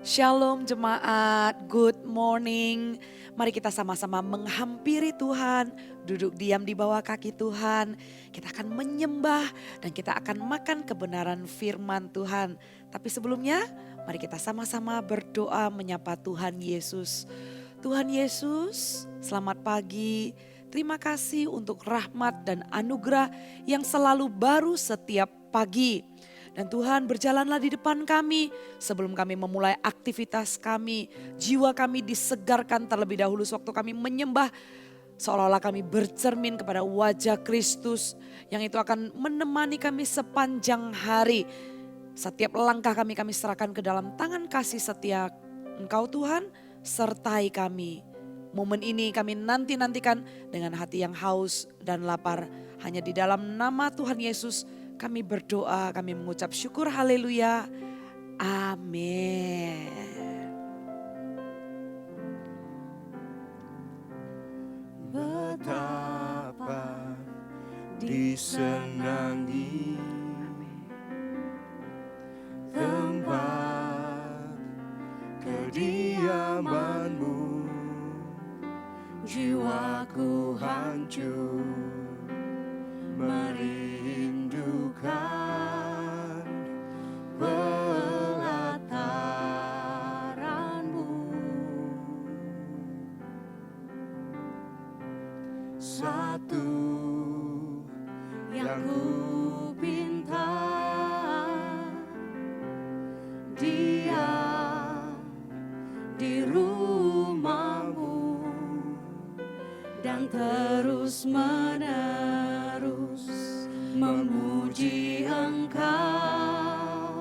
Shalom jemaat, good morning. Mari kita sama-sama menghampiri Tuhan, duduk diam di bawah kaki Tuhan. Kita akan menyembah dan kita akan makan kebenaran firman Tuhan. Tapi sebelumnya, mari kita sama-sama berdoa menyapa Tuhan Yesus. Tuhan Yesus, selamat pagi. Terima kasih untuk rahmat dan anugerah yang selalu baru setiap pagi. Dan Tuhan berjalanlah di depan kami sebelum kami memulai aktivitas kami. Jiwa kami disegarkan terlebih dahulu sewaktu kami menyembah. Seolah-olah kami bercermin kepada wajah Kristus yang itu akan menemani kami sepanjang hari. Setiap langkah kami serahkan ke dalam tangan kasih setia Engkau Tuhan, sertai kami. Momen ini kami nantikan dengan hati yang haus dan lapar. Hanya di dalam nama Tuhan Yesus kami berdoa, kami mengucap syukur, haleluya, amin. Betapa disenangi tempat kediamanmu, jiwaku hancur merindukan pelataranmu. Satu yang ku pinta, diam di rumahmu dan terus menerus memuji Engkau,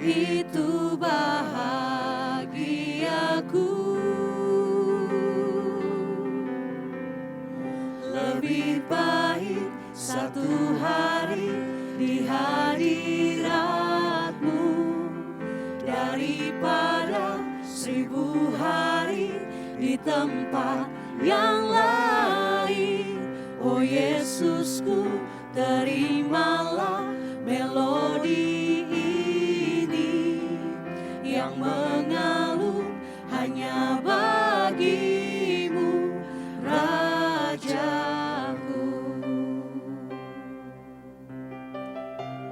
itu bahagiaku. Lebih baik satu hari di hadirat-Mu daripada 1000 hari di tempat yang lain. Oh Yesusku, terimalah melodi ini yang mengalun hanya bagi-Mu, Rajaku.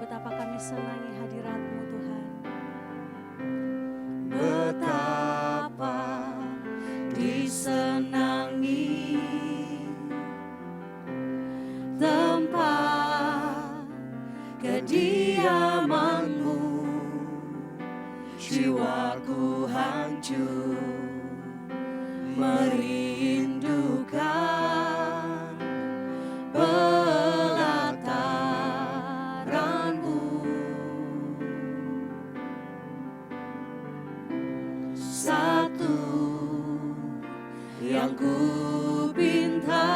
Betapa kami senangi hadirat-Mu Tuhan. Betapa disenangi tempat kediaman-Mu, jiwaku hancur merindukan pelataran-Mu. Satu yang ku pinta,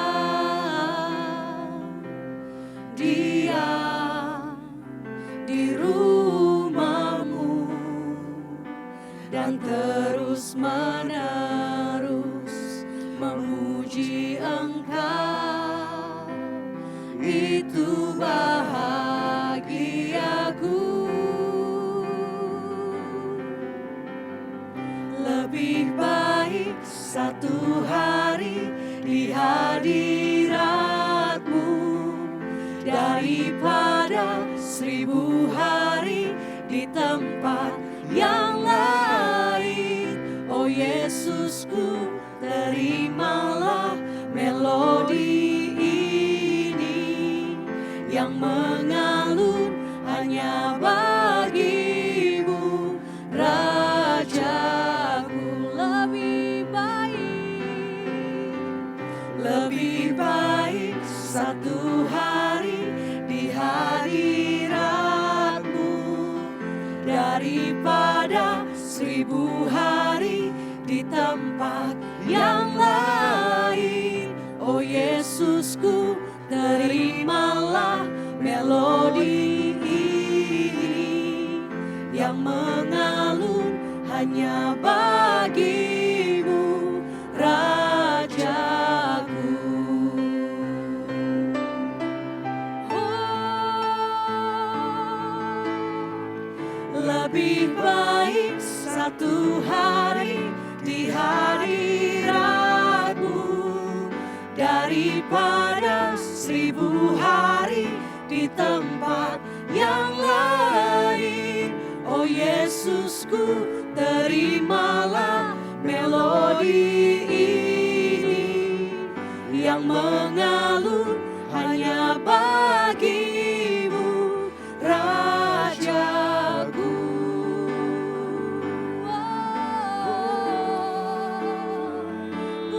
diam di rumah-Mu dan terus menerus memuji Engkau, itu bahagiaku. Lebih baik satu hari di hadirat-Mu daripada 1000 hari di tempat yang lain. Oh Yesusku, terimalah melodi ini yang mengalun hanya bagi-Mu, Rajaku. Lebih baik satu hari di hadirat-Mu daripada 1000 hari di tempat yang lain. Oh Yesusku, terimalah melodi ini yang mengalun hanya bagi-Mu, Rajaku. Lebih baik satu hari di hadirat-Mu daripada 1000 hari di tempat yang lain. Oh Yesusku, terimalah melodi ini yang mengalun hanya bagi-Mu, Rajaku.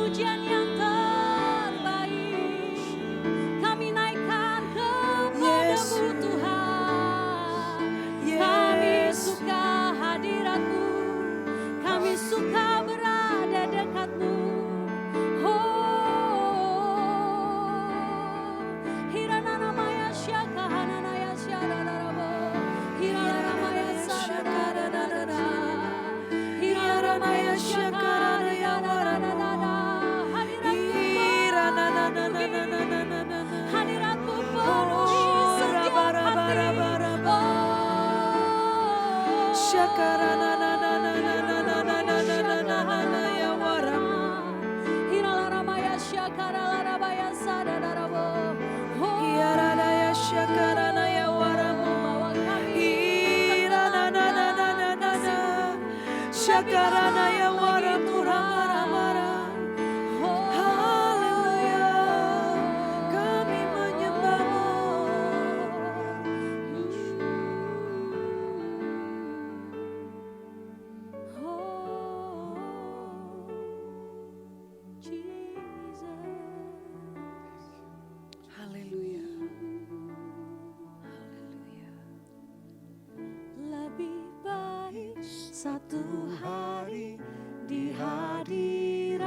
Pujian yang terbaik kami naikkan kepada-Mu Tuhan. Kami suka hadirat-Mu, kami suka berada dekat-Mu. Hiranamaya syakahananaya syararabo, Hiranamaya sararararara, Hiranamaya syakaraya warararara. Hadirat-Mu penuhi setiap hati. Shakarananananananananananananaya waramu. Hiralaramaya syakaralarabaya sadararabo. Hiaranaya syakaranaya waramu. Hiranananananana. Syakaranaya waramu ramara-mara. Haleluya, kami menyembah-Mu. Haleluya. Haleluya. Lebih baik satu hari di hadirat-Mu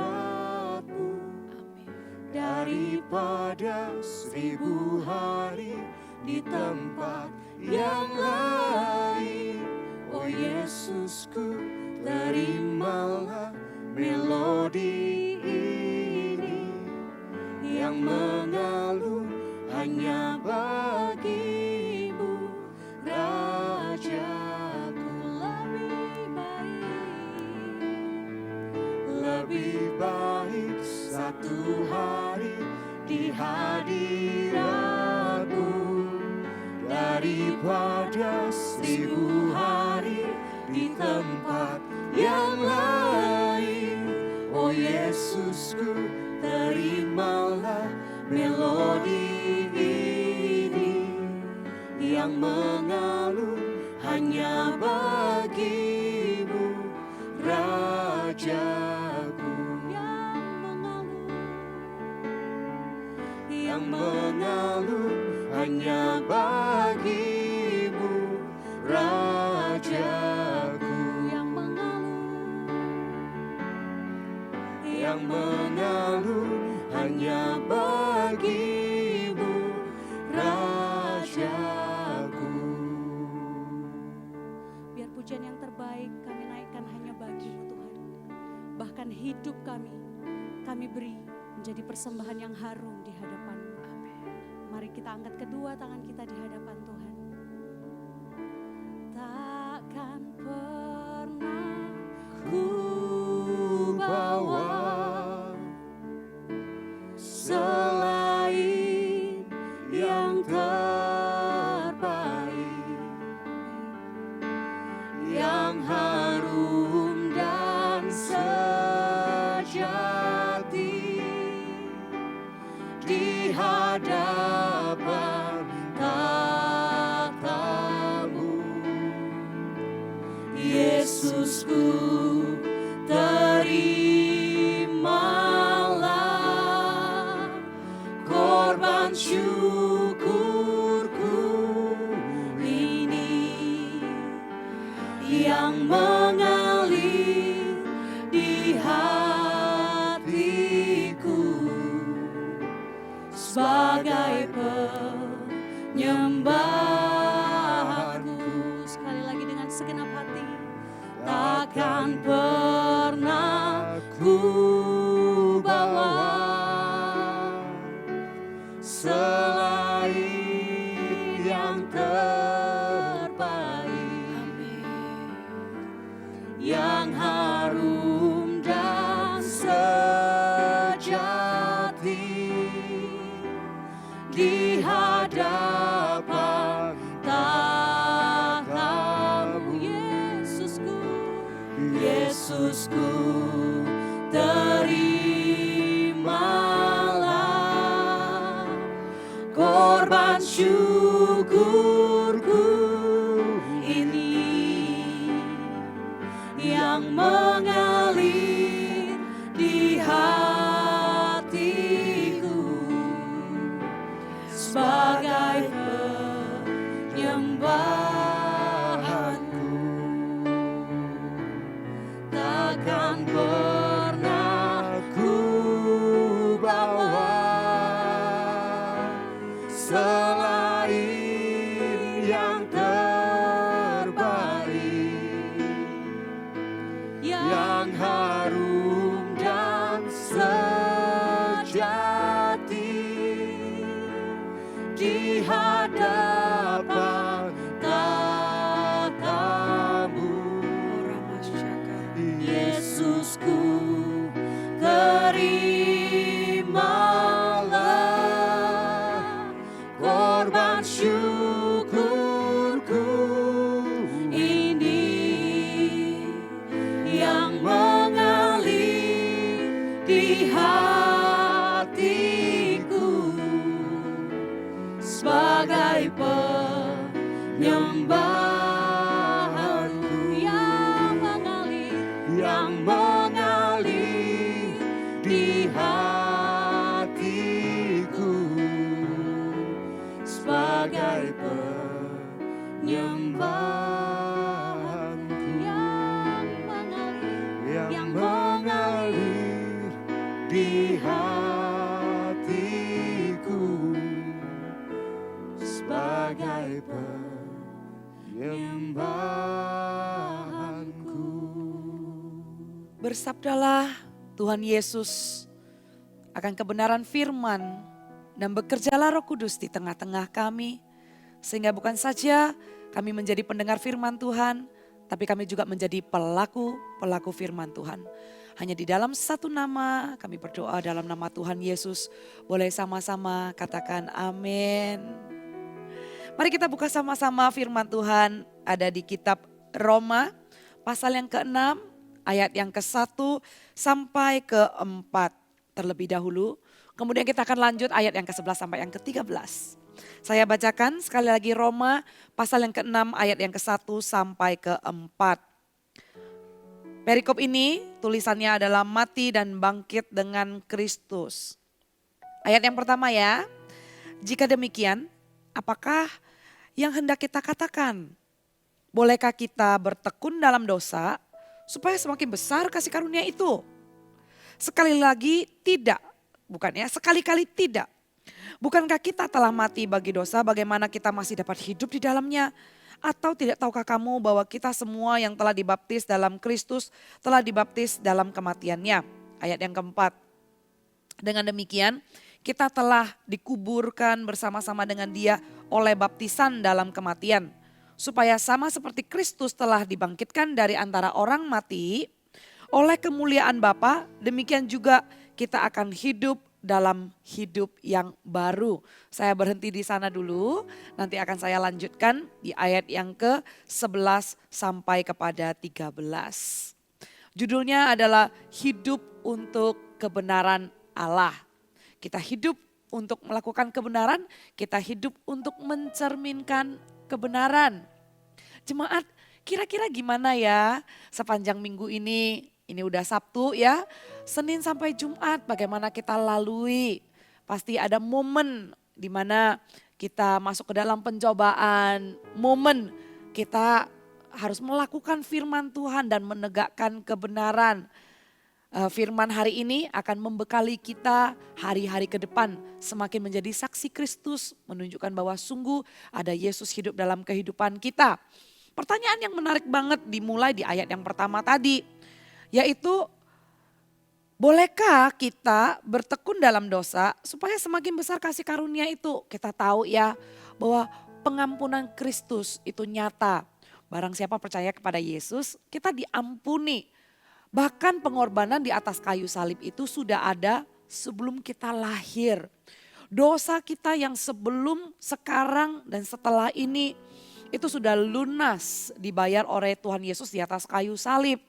Amin. daripada 1000 hari di tempat yang lain. Oh Yesusku, terimalah melodi ini yang mengalun hanya bagi-Mu, Rajaku. Lebih baik satu hari di hadirat-Mu daripada 1000 hari di tempat yang lain. Oh Yesusku, terimalah melodi ini yang mengalun hanya bagi-Mu, Rajaku. Yang mengalun hanya bagi-Mu, Rajaku. Yang mengalun hanya bagi-Mu, Rajaku. Biar pujian yang terbaik kami naikkan hanya bagi-Mu Tuhan. Bahkan hidup kami beri menjadi persembahan yang harum di hadapan-Mu. Mari kita angkat kedua tangan kita di hadapan Tuhan. Takkan pernah ku bawa selain yang terbaik, yang harum dan sejati di hadapan tata-Mu. Yesusku, terimalah korban syukurku ini yang mengalir di hatiku sebagai penyembahanku. Sekali lagi dengan segenap hati. Takkan pernah ku bawa selain yang terbaik, yang harum dan sejati di hadapan tahta-Mu. Yesusku, Yesusku, terimalah korban syukurku ini yang mengalir di hatiku sebagai penyembahanku. Takkan pernah ku bawa selain yang terbaik, yang harum dan sejati di hadapan tahta-Mu. Yesusku, terimalah korban syukurku ini yang mengalir di hatiku sebagai penyembahanku yang mengalir di hatiku sebagai penyembahanku yang mengalir di hatiku sebagai penyembahanku. Bersabdalah Tuhan Yesus akan kebenaran firman dan bekerjalah Roh Kudus di tengah-tengah kami. Sehingga bukan saja kami menjadi pendengar firman Tuhan, tapi kami juga menjadi pelaku firman Tuhan. Hanya di dalam satu nama kami berdoa dalam nama Tuhan Yesus. Boleh sama-sama katakan amin. Mari kita buka sama-sama firman Tuhan ada di kitab Roma pasal yang ke-6 ayat yang ke-1 sampai ke-4 terlebih dahulu. Kemudian kita akan lanjut ayat yang ke-11 sampai yang ke-13. Saya bacakan sekali lagi Roma pasal yang ke-6 ayat yang ke-1 sampai ke-4. Perikop ini tulisannya adalah mati dan bangkit dengan Kristus. Ayat yang pertama ya. Jika demikian, apakah yang hendak kita katakan? Bolehkah kita bertekun dalam dosa supaya semakin besar kasih karunia itu? Sekali lagi tidak, bukan ya, sekali-kali tidak. Bukankah kita telah mati bagi dosa, bagaimana kita masih dapat hidup di dalamnya? Atau tidak tahukah kamu bahwa kita semua yang telah dibaptis dalam Kristus telah dibaptis dalam kematiannya? Ayat yang keempat. Dengan demikian kita telah dikuburkan bersama-sama dengan Dia oleh baptisan dalam kematian. Supaya sama seperti Kristus telah dibangkitkan dari antara orang mati oleh kemuliaan Bapa, demikian juga kita akan hidup dalam hidup yang baru. Saya berhenti di sana dulu, nanti akan saya lanjutkan di ayat yang ke-11 sampai kepada 13. Judulnya adalah hidup untuk kebenaran Allah. Kita hidup untuk melakukan kebenaran, kita hidup untuk mencerminkan kebenaran. Jemaat, kira-kira gimana ya sepanjang minggu ini udah Sabtu ya, Senin sampai Jumat bagaimana kita lalui. Pasti ada momen di mana kita masuk ke dalam pencobaan, momen kita harus melakukan firman Tuhan dan menegakkan kebenaran. Firman hari ini akan membekali kita hari-hari ke depan semakin menjadi saksi Kristus, menunjukkan bahwa sungguh ada Yesus hidup dalam kehidupan kita. Pertanyaan yang menarik banget dimulai di ayat yang pertama tadi, yaitu bolehkah kita bertekun dalam dosa supaya semakin besar kasih karunia itu? Kita tahu ya bahwa pengampunan Kristus itu nyata. Barang siapa percaya kepada Yesus, kita diampuni. Bahkan pengorbanan di atas kayu salib itu sudah ada sebelum kita lahir. Dosa kita yang sebelum, sekarang, dan setelah ini itu sudah lunas dibayar oleh Tuhan Yesus di atas kayu salib.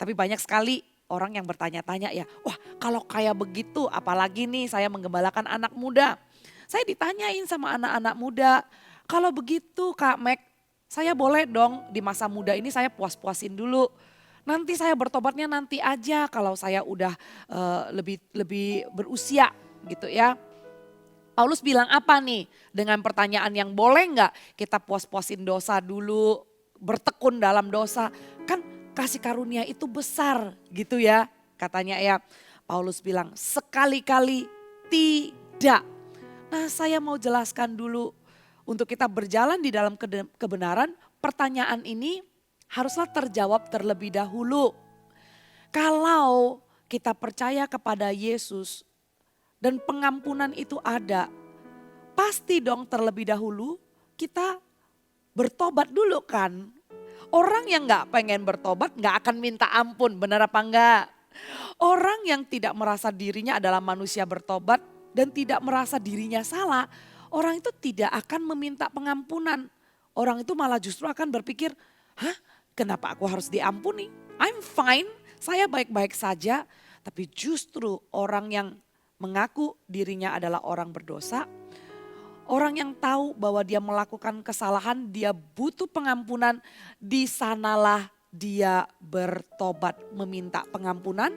Tapi banyak sekali orang yang bertanya-tanya ya, wah kalau kayak begitu apalagi nih saya menggembalakan anak muda. Saya ditanyain sama anak-anak muda, kalau begitu Kak Mek, saya boleh dong di masa muda ini saya puas-puasin dulu. Nanti saya bertobatnya nanti aja kalau saya udah lebih lebih berusia gitu ya. Paulus bilang apa nih dengan pertanyaan yang boleh nggak kita puas-puasin dosa dulu, bertekun dalam dosa. Kan kasih karunia itu besar gitu ya katanya ya. Paulus bilang sekali-kali tidak. Nah saya mau jelaskan dulu untuk kita berjalan di dalam kebenaran, pertanyaan ini haruslah terjawab terlebih dahulu. Kalau kita percaya kepada Yesus dan pengampunan itu ada, pasti dong terlebih dahulu kita bertobat dulu kan. Orang yang gak pengen bertobat gak akan minta ampun, benar apa enggak? Orang yang tidak merasa dirinya adalah manusia bertobat dan tidak merasa dirinya salah, orang itu tidak akan meminta pengampunan. Orang itu malah justru akan berpikir, hah kenapa aku harus diampuni? I'm fine, saya baik-baik saja. Tapi justru orang yang mengaku dirinya adalah orang berdosa, orang yang tahu bahwa dia melakukan kesalahan, dia butuh pengampunan, di sanalah dia bertobat meminta pengampunan,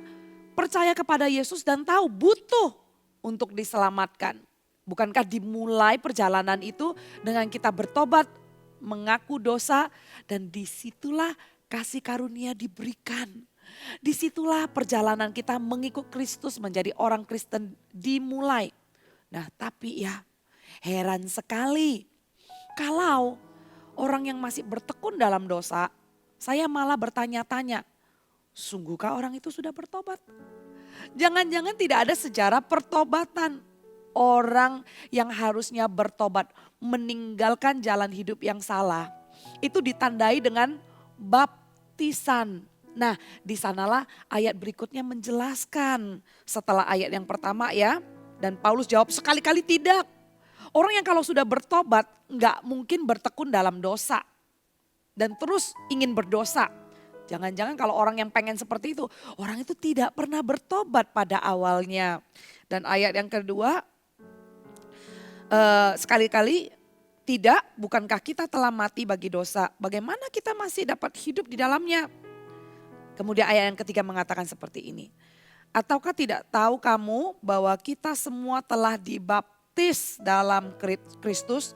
percaya kepada Yesus dan tahu butuh untuk diselamatkan. Bukankah dimulai perjalanan itu dengan kita bertobat, mengaku dosa, dan disitulah kasih karunia diberikan. Disitulah perjalanan kita mengikut Kristus menjadi orang Kristen dimulai. Nah tapi ya heran sekali kalau orang yang masih bertekun dalam dosa, saya malah bertanya-tanya, sungguhkah orang itu sudah bertobat? Jangan-jangan tidak ada sejarah pertobatan. Orang yang harusnya bertobat, meninggalkan jalan hidup yang salah, itu ditandai dengan baptisan. Nah, di sanalah ayat berikutnya menjelaskan setelah ayat yang pertama ya. Dan Paulus jawab sekali-kali tidak. Orang yang kalau sudah bertobat nggak mungkin bertekun dalam dosa. Dan terus ingin berdosa. Jangan-jangan kalau orang yang pengen seperti itu, orang itu tidak pernah bertobat pada awalnya. Dan ayat yang kedua, sekali-kali tidak, bukankah kita telah mati bagi dosa? Bagaimana kita masih dapat hidup di dalamnya? Kemudian ayat yang ketiga mengatakan seperti ini. Ataukah tidak tahu kamu bahwa kita semua telah dibaptis dalam Kristus,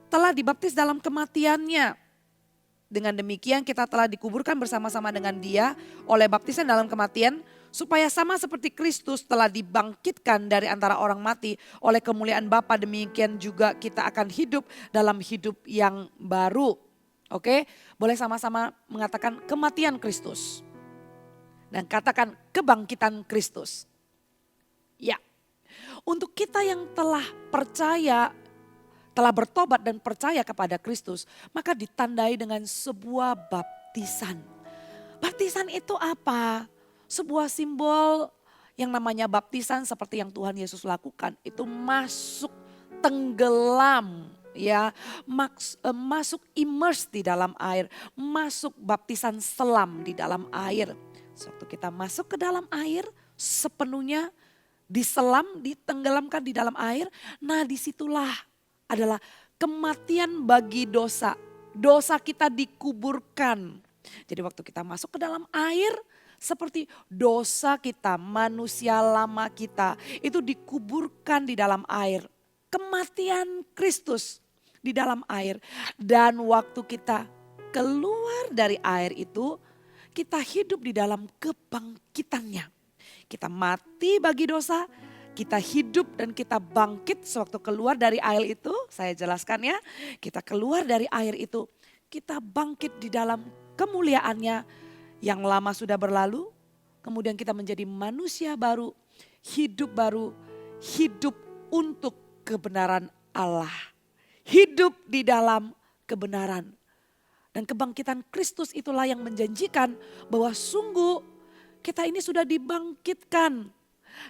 telah dibaptis dalam kematiannya. Dengan demikian kita telah dikuburkan bersama-sama dengan dia oleh baptisan dalam kematian, supaya sama seperti Kristus telah dibangkitkan dari antara orang mati oleh kemuliaan Bapa, demikian juga kita akan hidup dalam hidup yang baru. Oke, boleh sama-sama mengatakan kematian Kristus. Dan katakan kebangkitan Kristus. Ya, untuk kita yang telah percaya, telah bertobat dan percaya kepada Kristus, maka ditandai dengan sebuah baptisan. Baptisan itu apa? Sebuah simbol yang namanya baptisan seperti yang Tuhan Yesus lakukan. Itu masuk tenggelam. Ya, masuk immerse di dalam air, masuk baptisan selam di dalam air. Waktu kita masuk ke dalam air, sepenuhnya diselam, ditenggelamkan di dalam air. Nah disitulah adalah kematian bagi dosa. Dosa kita dikuburkan. Jadi waktu kita masuk ke dalam air, seperti dosa kita, manusia lama kita, itu dikuburkan di dalam air. Kematian Kristus di dalam air. Dan waktu kita keluar dari air itu, kita hidup di dalam kebangkitannya. Kita mati bagi dosa, kita hidup dan kita bangkit sewaktu keluar dari air itu. Saya jelaskan ya, kita keluar dari air itu, kita bangkit di dalam kemuliaannya. Yang lama sudah berlalu, kemudian kita menjadi manusia baru, hidup untuk kebenaran Allah. Hidup di dalam kebenaran. Dan kebangkitan Kristus itulah yang menjanjikan bahwa sungguh kita ini sudah dibangkitkan.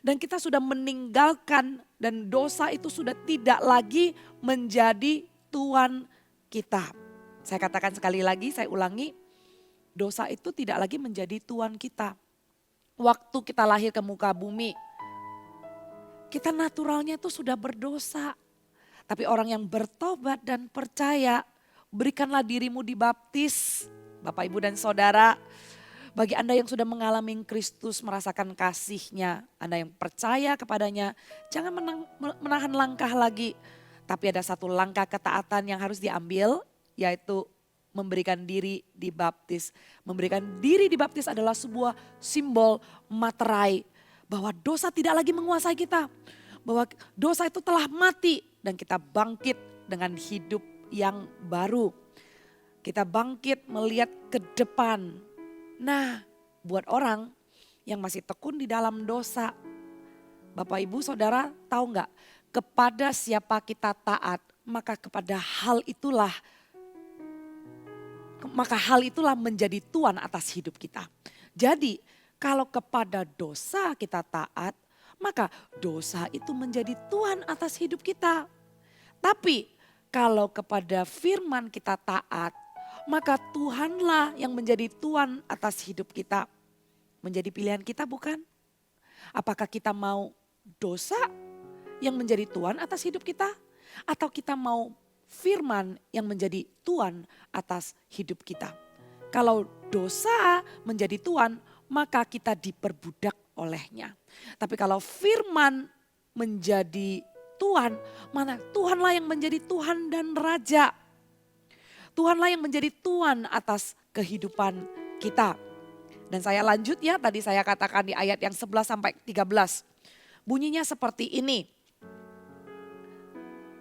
Dan kita sudah meninggalkan dan dosa itu sudah tidak lagi menjadi tuan kita. Saya katakan sekali lagi, saya ulangi. Dosa itu tidak lagi menjadi tuan kita. Waktu kita lahir ke muka bumi, kita naturalnya itu sudah berdosa. Tapi orang yang bertobat dan percaya, berikanlah dirimu dibaptis. Bapak, Ibu dan Saudara, bagi Anda yang sudah mengalami Kristus, merasakan kasih-Nya, Anda yang percaya kepadanya, jangan menahan langkah lagi. Tapi ada satu langkah ketaatan yang harus diambil, yaitu memberikan diri dibaptis. Memberikan diri dibaptis adalah sebuah simbol materai bahwa dosa tidak lagi menguasai kita. Bahwa dosa itu telah mati dan kita bangkit dengan hidup yang baru. Kita bangkit melihat ke depan. Nah, buat orang yang masih tekun di dalam dosa, Bapak Ibu Saudara tahu nggak? Kepada siapa kita taat, maka hal itulah menjadi tuan atas hidup kita. Jadi kalau kepada dosa kita taat, maka dosa itu menjadi tuan atas hidup kita. Tapi kalau kepada firman kita taat, maka Tuhanlah yang menjadi tuan atas hidup kita. Menjadi pilihan kita bukan? Apakah kita mau dosa yang menjadi tuan atas hidup kita? Atau kita mau firman yang menjadi tuan atas hidup kita? Kalau dosa menjadi tuan, maka kita diperbudak olehnya. Tapi kalau firman menjadi Tuhan, mana Tuhanlah yang menjadi Tuhan dan Raja. Tuhanlah yang menjadi Tuhan atas kehidupan kita. Dan saya lanjut ya, tadi saya katakan di ayat yang 11 sampai 13. Bunyinya seperti ini.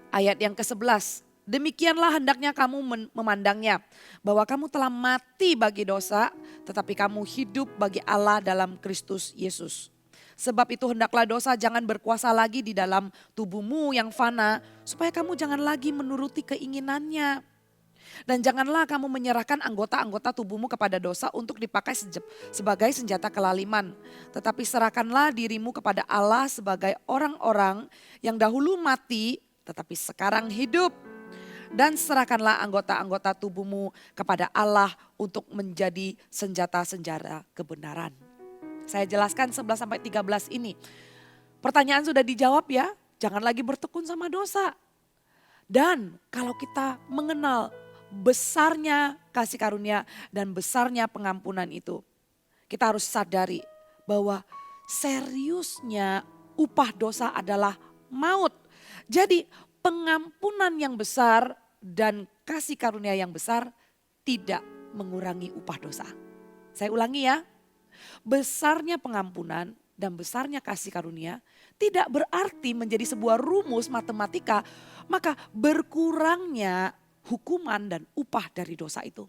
Ayat yang ke-11. Demikianlah hendaknya kamu memandangnya, bahwa kamu telah mati bagi dosa, tetapi kamu hidup bagi Allah dalam Kristus Yesus. Sebab itu hendaklah dosa jangan berkuasa lagi di dalam tubuhmu yang fana, supaya kamu jangan lagi menuruti keinginannya. Dan janganlah kamu menyerahkan anggota-anggota tubuhmu kepada dosa untuk dipakai sebagai senjata kelaliman. Tetapi serahkanlah dirimu kepada Allah sebagai orang-orang yang dahulu mati, tetapi sekarang hidup. Dan serahkanlah anggota-anggota tubuhmu kepada Allah untuk menjadi senjata-senjata kebenaran. Saya jelaskan 11 sampai 13 ini. Pertanyaan sudah dijawab ya, jangan lagi bertekun sama dosa. Dan kalau kita mengenal besarnya kasih karunia dan besarnya pengampunan itu, kita harus sadari bahwa seriusnya upah dosa adalah maut. Jadi pengampunan yang besar dan kasih karunia yang besar tidak mengurangi upah dosa. Saya ulangi ya, besarnya pengampunan dan besarnya kasih karunia tidak berarti menjadi sebuah rumus matematika, maka berkurangnya hukuman dan upah dari dosa itu.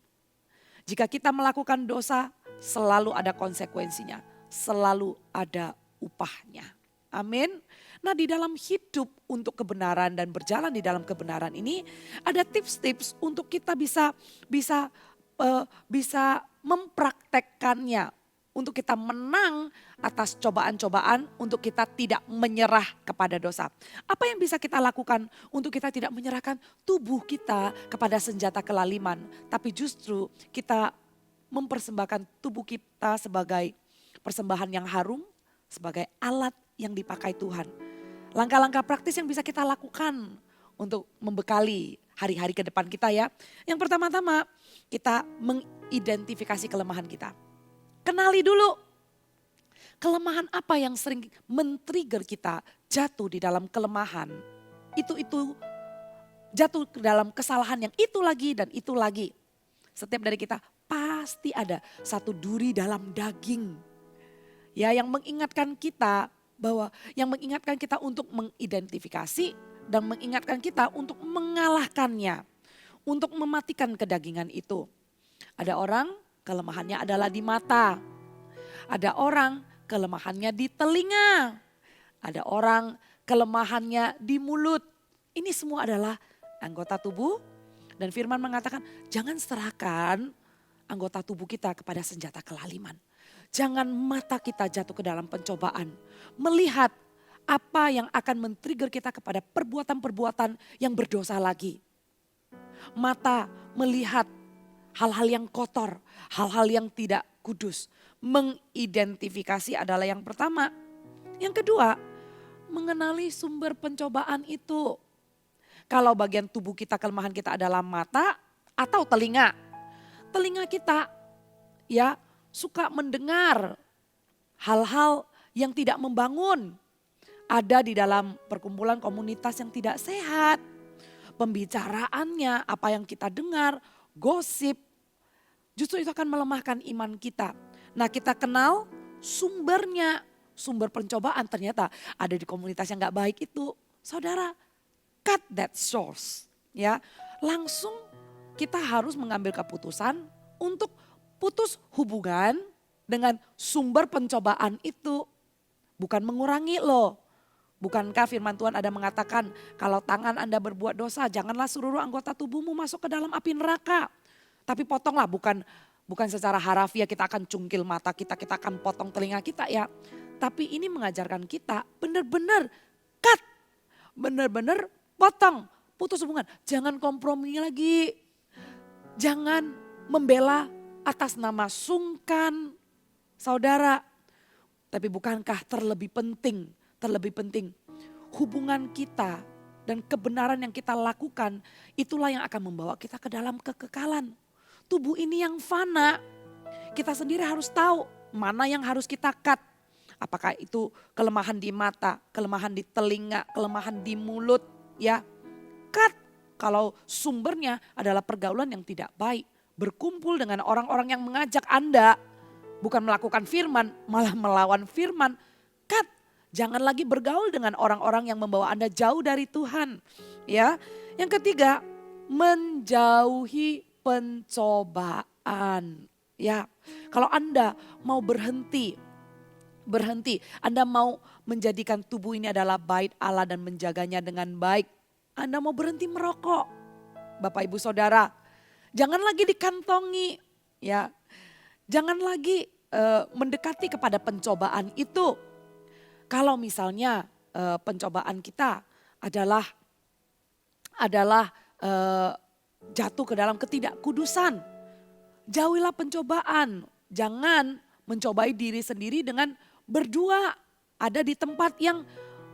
Jika kita melakukan dosa, selalu ada konsekuensinya, selalu ada upahnya. Amin. Nah, di dalam hidup untuk kebenaran dan berjalan di dalam kebenaran ini ada tips-tips untuk kita bisa mempraktekkannya, untuk kita menang atas cobaan-cobaan, untuk kita tidak menyerah kepada dosa. Apa yang bisa kita lakukan untuk kita tidak menyerahkan tubuh kita kepada senjata kelaliman, tapi justru kita mempersembahkan tubuh kita sebagai persembahan yang harum, sebagai alat yang dipakai Tuhan. Langkah-langkah praktis yang bisa kita lakukan untuk membekali hari-hari ke depan kita ya. Yang pertama-tama kita mengidentifikasi kelemahan kita. Kenali dulu kelemahan apa yang sering men-trigger kita jatuh di dalam kelemahan. Itu jatuh ke dalam kesalahan yang itu lagi dan itu lagi. Setiap dari kita pasti ada satu duri dalam daging. Ya, yang mengingatkan kita untuk mengidentifikasi dan mengingatkan kita untuk mengalahkannya, untuk mematikan kedagingan itu. Ada orang kelemahannya adalah di mata, ada orang kelemahannya di telinga, ada orang kelemahannya di mulut. Ini semua adalah anggota tubuh Dan firman mengatakan jangan serahkan anggota tubuh kita kepada senjata kelaliman. Jangan mata kita jatuh ke dalam pencobaan. Melihat apa yang akan men-trigger kita kepada perbuatan-perbuatan yang berdosa lagi. Mata melihat hal-hal yang kotor, hal-hal yang tidak kudus. Mengidentifikasi adalah yang pertama. Yang kedua, mengenali sumber pencobaan itu. Kalau bagian tubuh kita, kelemahan kita adalah mata atau telinga. Telinga kita ya suka mendengar hal-hal yang tidak membangun. Ada di dalam perkumpulan komunitas yang tidak sehat. Pembicaraannya, apa yang kita dengar, gosip. Justru itu akan melemahkan iman kita. Nah, kita kenal sumbernya. Sumber pencobaan ternyata ada di komunitas yang gak baik itu. Saudara, cut that source. Ya, langsung kita harus mengambil keputusan untuk putus hubungan dengan sumber pencobaan itu. Bukan mengurangi loh. Bukankah firman Tuhan ada mengatakan kalau tangan Anda berbuat dosa janganlah seluruh anggota tubuhmu masuk ke dalam api neraka. Tapi potonglah, bukan secara harafiah kita akan cungkil mata kita akan potong telinga kita ya. Tapi ini mengajarkan kita benar-benar cut, benar-benar potong, putus hubungan. Jangan kompromi lagi, jangan membela atas nama sungkan saudara. Tapi bukankah terlebih penting hubungan kita dan kebenaran yang kita lakukan itulah yang akan membawa kita ke dalam kekekalan. Tubuh ini yang fana, kita sendiri harus tahu mana yang harus kita cut. Apakah itu kelemahan di mata, kelemahan di telinga, kelemahan di mulut ya. Cut kalau sumbernya adalah pergaulan yang tidak baik. Berkumpul dengan orang-orang yang mengajak Anda bukan melakukan firman, malah melawan firman. Cut, jangan lagi bergaul dengan orang-orang yang membawa Anda jauh dari Tuhan. Ya, yang ketiga, menjauhi pencobaan. Ya, kalau Anda mau berhenti, Anda mau menjadikan tubuh ini adalah bait Allah dan menjaganya dengan baik. Anda mau berhenti merokok, Bapak Ibu Saudara, jangan lagi dikantongi, ya, jangan lagi mendekati kepada pencobaan itu. Kalau misalnya pencobaan kita adalah jatuh ke dalam ketidakkudusan, jauhilah pencobaan. Jangan mencobai diri sendiri dengan berdua ada di tempat yang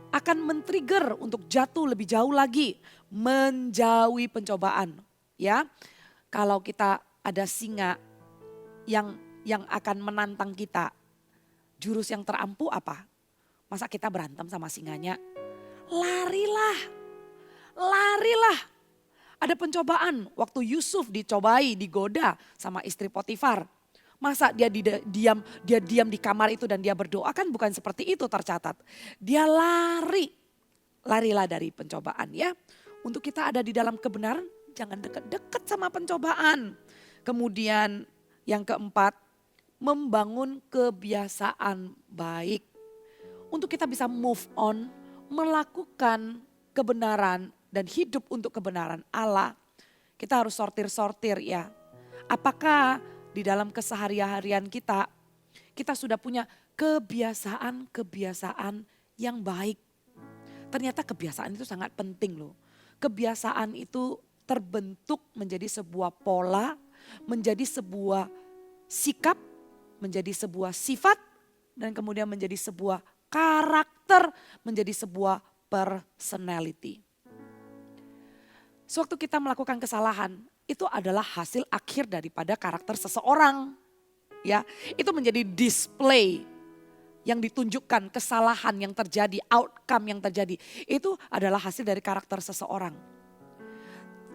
akan men-trigger untuk jatuh lebih jauh lagi, menjauhi pencobaan. Ya, kalau kita ada singa yang akan menantang kita, jurus yang terampuh apa? Masa kita berantem sama singanya? Larilah. Ada pencobaan waktu Yusuf dicobai, digoda sama istri Potifar. Masa dia diam di kamar itu dan dia berdoa, kan bukan seperti itu tercatat. Dia larilah dari pencobaan ya. Untuk kita ada di dalam kebenaran, jangan dekat-dekat sama pencobaan. Kemudian yang keempat, membangun kebiasaan baik. Untuk kita bisa move on, melakukan kebenaran dan hidup untuk kebenaran Allah. Kita harus sortir ya. Apakah di dalam keseharian kita sudah punya kebiasaan yang baik. Ternyata kebiasaan itu sangat penting loh. Kebiasaan itu terbentuk menjadi sebuah pola, menjadi sebuah sikap, menjadi sebuah sifat, dan kemudian menjadi sebuah karakter, menjadi sebuah personality. Sewaktu kita melakukan kesalahan, itu adalah hasil akhir daripada karakter seseorang. Ya, itu menjadi display yang ditunjukkan kesalahan yang terjadi, outcome yang terjadi. Itu adalah hasil dari karakter seseorang.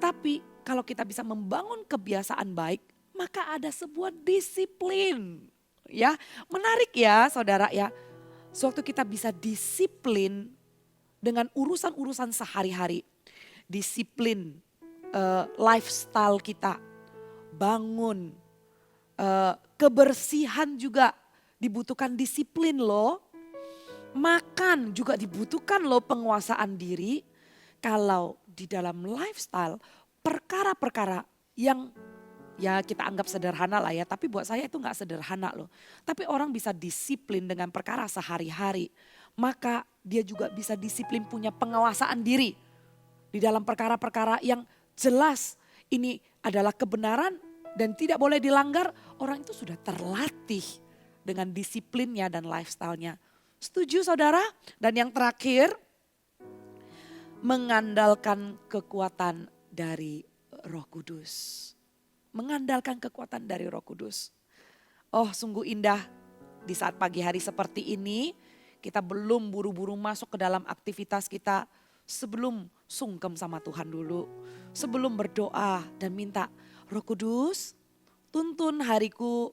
Tapi kalau kita bisa membangun kebiasaan baik, maka ada sebuah disiplin. Ya, menarik ya saudara ya. Sewaktu kita bisa disiplin dengan urusan-urusan sehari-hari. Disiplin lifestyle kita, bangun, kebersihan juga dibutuhkan disiplin loh. Makan juga dibutuhkan loh penguasaan diri. Kalau di dalam lifestyle perkara-perkara yang ya kita anggap sederhana lah ya, tapi buat saya itu gak sederhana loh. Tapi orang bisa disiplin dengan perkara sehari-hari, maka dia juga bisa disiplin punya penguasaan diri di dalam perkara-perkara yang jelas ini adalah kebenaran dan tidak boleh dilanggar. Orang itu sudah terlatih dengan disiplinnya dan lifestyle-nya. Setuju saudara? Dan yang terakhir, mengandalkan kekuatan dari Roh Kudus. Mengandalkan kekuatan dari Roh Kudus. Oh, sungguh indah di saat pagi hari seperti ini. Kita belum buru-buru masuk ke dalam aktivitas kita. Sebelum sungkem sama Tuhan dulu. Sebelum berdoa dan minta, Roh Kudus tuntun hariku.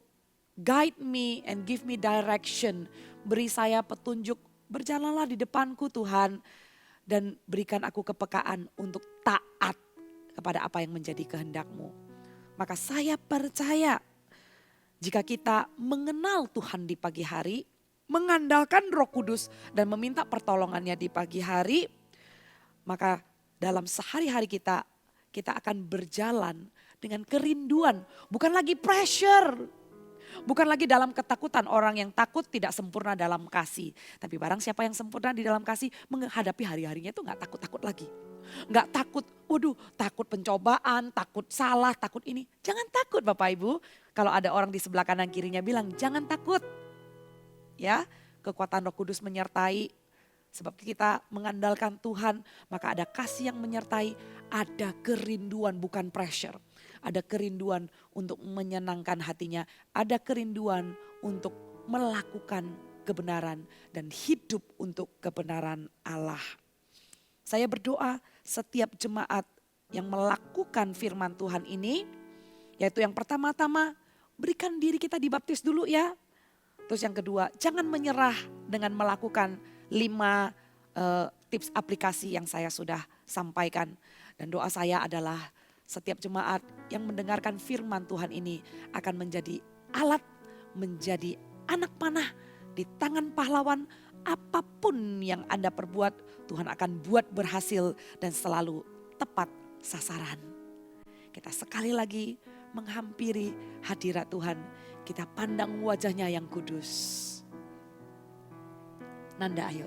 Guide me and give me direction. Beri saya petunjuk. Berjalanlah di depanku Tuhan. Dan berikan aku kepekaan untuk taat kepada apa yang menjadi kehendak-Mu. Maka saya percaya jika kita mengenal Tuhan di pagi hari, mengandalkan Roh Kudus dan meminta pertolongannya di pagi hari, maka dalam sehari-hari kita akan berjalan dengan kerinduan, bukan lagi pressure. Bukan lagi dalam ketakutan. Orang yang takut tidak sempurna dalam kasih. Tapi barang siapa yang sempurna di dalam kasih, menghadapi hari-harinya itu gak takut-takut lagi. Gak takut, waduh takut pencobaan, takut salah, takut ini. Jangan takut Bapak Ibu. Kalau ada orang di sebelah kanan kirinya bilang jangan takut. Ya, kekuatan Roh Kudus menyertai. Sebab kita mengandalkan Tuhan, maka ada kasih yang menyertai. Ada kerinduan bukan pressure. Ada kerinduan untuk menyenangkan hatinya. Ada kerinduan untuk melakukan kebenaran dan hidup untuk kebenaran Allah. Saya berdoa setiap jemaat yang melakukan firman Tuhan ini, yaitu yang pertama-tama berikan diri kita dibaptis dulu ya. Terus yang kedua, jangan menyerah dengan melakukan 5 tips aplikasi yang saya sudah sampaikan. Dan doa saya adalah setiap jemaat yang mendengarkan firman Tuhan ini akan menjadi alat, menjadi anak panah di tangan pahlawan. Apapun yang Anda perbuat, Tuhan akan buat berhasil dan selalu tepat sasaran. Kita sekali lagi menghampiri hadirat Tuhan. Kita pandang wajahnya yang kudus. Nanda ayo.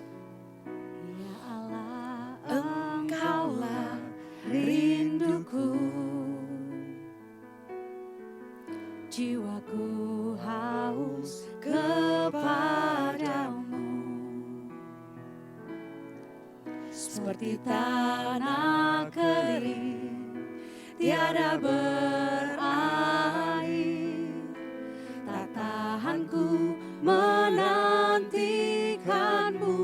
Ya Allah, Engkaulah rinduku, jiwaku haus kepadamu, seperti tanah kering tiada berair. Tak tahan ku menantikanmu,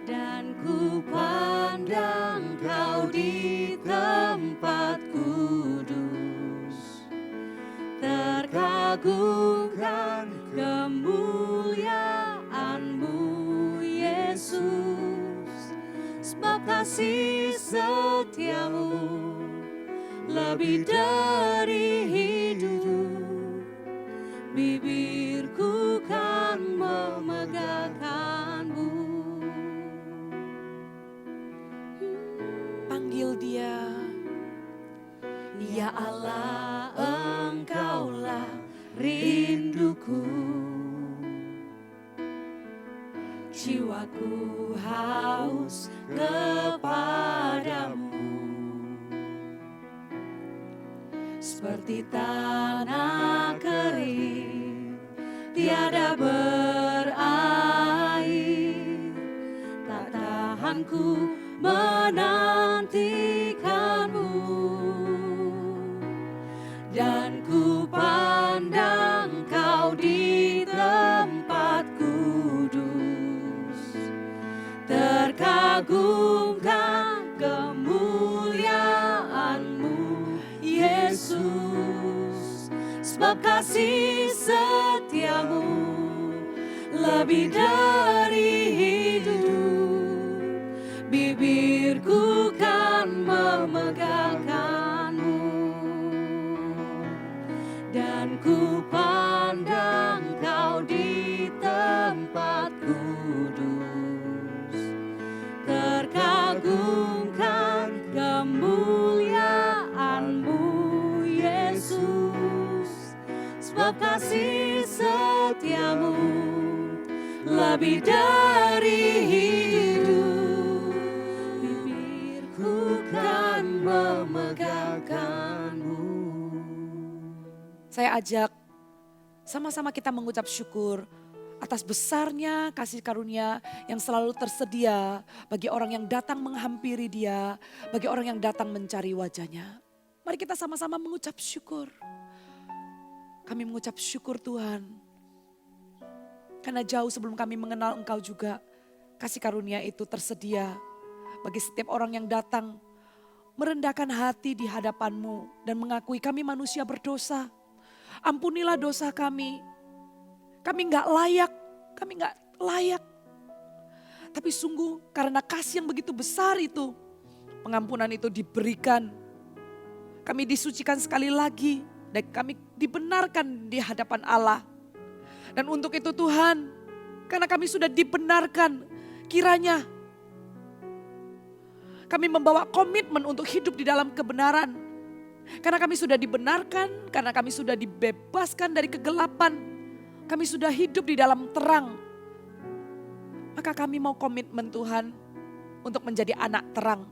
dan ku pandang Kau di tempat kudus. Terkagumkan kemuliaan-Mu Yesus, sebab kasih setiamu lebih dari hidup. Bibirku kan memegahkan-Mu. Panggil dia. Ya Allah, Engkaulah rinduku, jiwaku haus kepadamu, seperti tanah kering tiada berair. Tak tahan ku menantikanmu, dan ku pandang Kau di tempat kudus. Terkagumkan kemuliaan-Mu Yesus, sebab kasih setiamu lebih dari hidup. Bibirku kan memegahkan-Mu, dan ku pandang Kau di tempat kudus. Terkagumkan kemuliaan setiamu lebih dari hidup, bibirku kan memegangkanmu. Saya ajak sama-sama kita mengucap syukur atas besarnya kasih karunia yang selalu tersedia bagi orang yang datang menghampiri Dia, bagi orang yang datang mencari wajahnya. Mari kita sama-sama mengucap syukur. Kami mengucap syukur Tuhan. Karena jauh sebelum kami mengenal Engkau juga, kasih karunia itu tersedia bagi setiap orang yang datang merendahkan hati di hadapan-Mu dan mengakui kami manusia berdosa. Ampunilah dosa kami. Kami gak layak. Tapi sungguh karena kasih yang begitu besar itu, pengampunan itu diberikan. Kami disucikan sekali lagi dan kami dibenarkan di hadapan Allah. Dan untuk itu Tuhan, karena kami sudah dibenarkan, kiranya kami membawa komitmen untuk hidup di dalam kebenaran. Karena kami sudah dibenarkan, karena kami sudah dibebaskan dari kegelapan. Kami sudah hidup di dalam terang. Maka kami mau komitmen Tuhan untuk menjadi anak terang.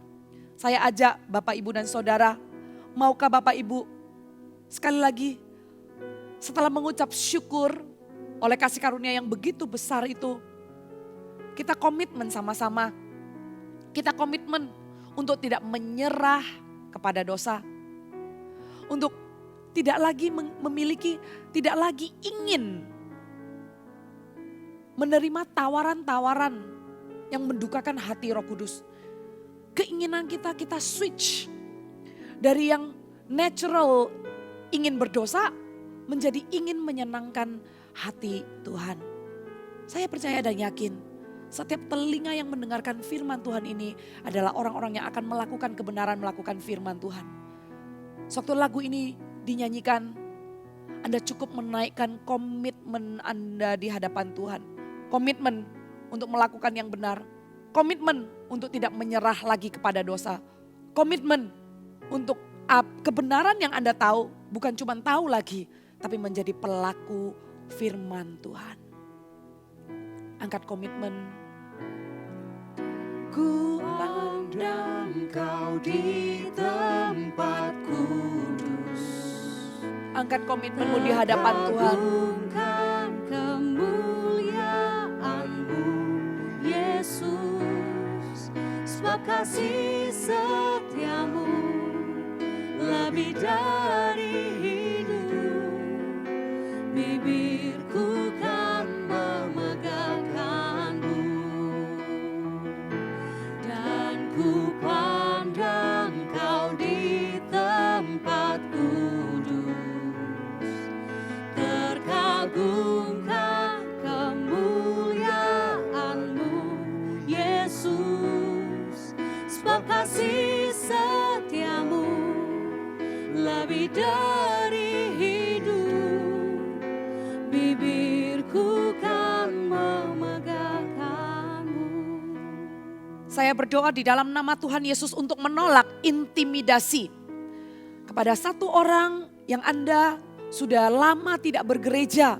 Saya ajak Bapak Ibu dan Saudara, maukah Bapak Ibu sekali lagi setelah mengucap syukur oleh kasih karunia yang begitu besar itu, kita komitmen sama-sama. Kita komitmen untuk tidak menyerah kepada dosa. Untuk tidak lagi memiliki, tidak lagi ingin menerima tawaran-tawaran yang mendukakan hati Roh Kudus. Keinginan kita switch dari yang natural ingin berdosa menjadi ingin menyenangkan hati Tuhan. Saya percaya dan yakin setiap telinga yang mendengarkan firman Tuhan ini adalah orang-orang yang akan melakukan kebenaran, melakukan firman Tuhan. Sewaktu lagu ini dinyanyikan, Anda cukup menaikkan komitmen Anda di hadapan Tuhan. Komitmen untuk melakukan yang benar. Komitmen untuk tidak menyerah lagi kepada dosa. Komitmen untuk kebenaran yang Anda tahu, bukan cuma tahu lagi, tapi menjadi pelaku firman Tuhan. Angkat komitmen. Ku pandang Kau di tempat kudus. Angkat komitmenmu di hadapan Tuhan. Agungkan kemuliaan-Mu, Yesus. Sebab kasih setiamu lebih dari hidup. Bibirku kan memegangkanmu. Dan ku pandang Kau di tempat kudus. Terkagumkan kemuliaan-Mu, Yesus. Sebab kasih setiamu lebih dari hidup. Bibirku kan memegangkanmu. Saya berdoa di dalam nama Tuhan Yesus untuk menolak intimidasi kepada satu orang yang Anda sudah lama tidak bergereja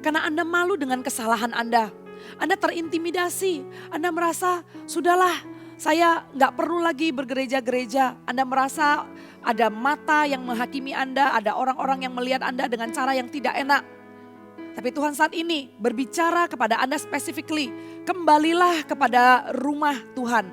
karena Anda malu dengan kesalahan Anda. Anda terintimidasi, Anda merasa sudahlah saya gak perlu lagi bergereja-gereja. Anda merasa ada mata yang menghakimi Anda, ada orang-orang yang melihat Anda dengan cara yang tidak enak. Tapi Tuhan saat ini berbicara kepada Anda specifically, kembalilah kepada rumah Tuhan.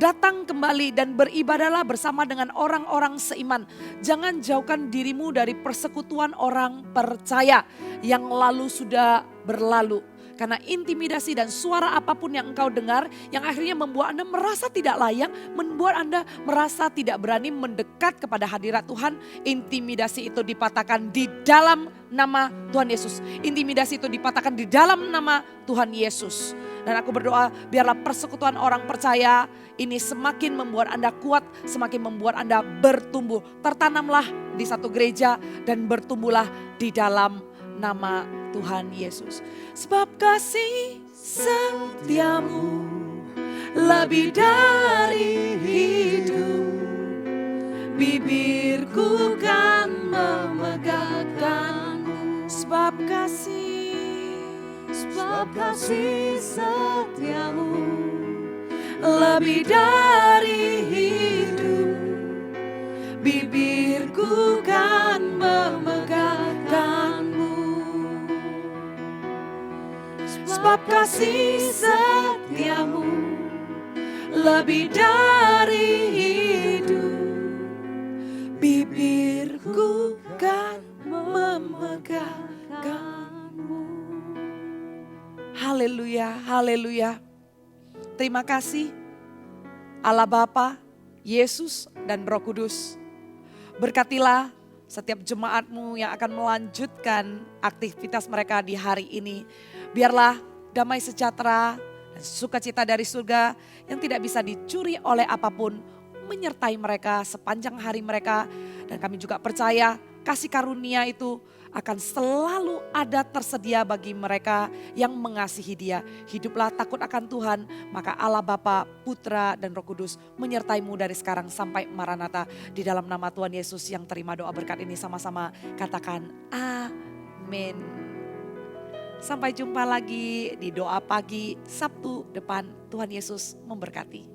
Datang kembali dan beribadahlah bersama dengan orang-orang seiman. Jangan jauhkan dirimu dari persekutuan orang percaya yang lalu sudah berlalu. Karena intimidasi dan suara apapun yang engkau dengar yang akhirnya membuat Anda merasa tidak layak, membuat Anda merasa tidak berani mendekat kepada hadirat Tuhan. Intimidasi itu dipatahkan di dalam nama Tuhan Yesus. Intimidasi itu dipatahkan di dalam nama Tuhan Yesus. Dan aku berdoa biarlah persekutuan orang percaya ini semakin membuat Anda kuat, semakin membuat Anda bertumbuh. Tertanamlah di satu gereja dan bertumbuhlah di dalam nama Tuhan Yesus. Sebab kasih setiamu lebih dari hidup. Bibirku kan memegangkanmu. Sebab sebab kasih, Sebab kasih setiamu lebih dari hidup, bibirku kan memegahkanmu. Sebab kasih setiamu lebih dari hidup, bibirku kan memegahkanmu. Haleluya, haleluya. Terima kasih Allah Bapa, Yesus dan Roh Kudus. Berkatilah setiap jemaatmu yang akan melanjutkan aktivitas mereka di hari ini. Biarlah damai sejahtera dan sukacita dari surga yang tidak bisa dicuri oleh apapun menyertai mereka sepanjang hari mereka. Dan kami juga percaya kasih karunia itu akan selalu ada tersedia bagi mereka yang mengasihi Dia. Hiduplah takut akan Tuhan, maka Allah Bapa, Putra dan Roh Kudus menyertaimu dari sekarang sampai Maranatha. Di dalam nama Tuhan Yesus yang terima doa berkat ini sama-sama katakan amin. Sampai jumpa lagi di doa pagi Sabtu depan. Tuhan Yesus memberkati.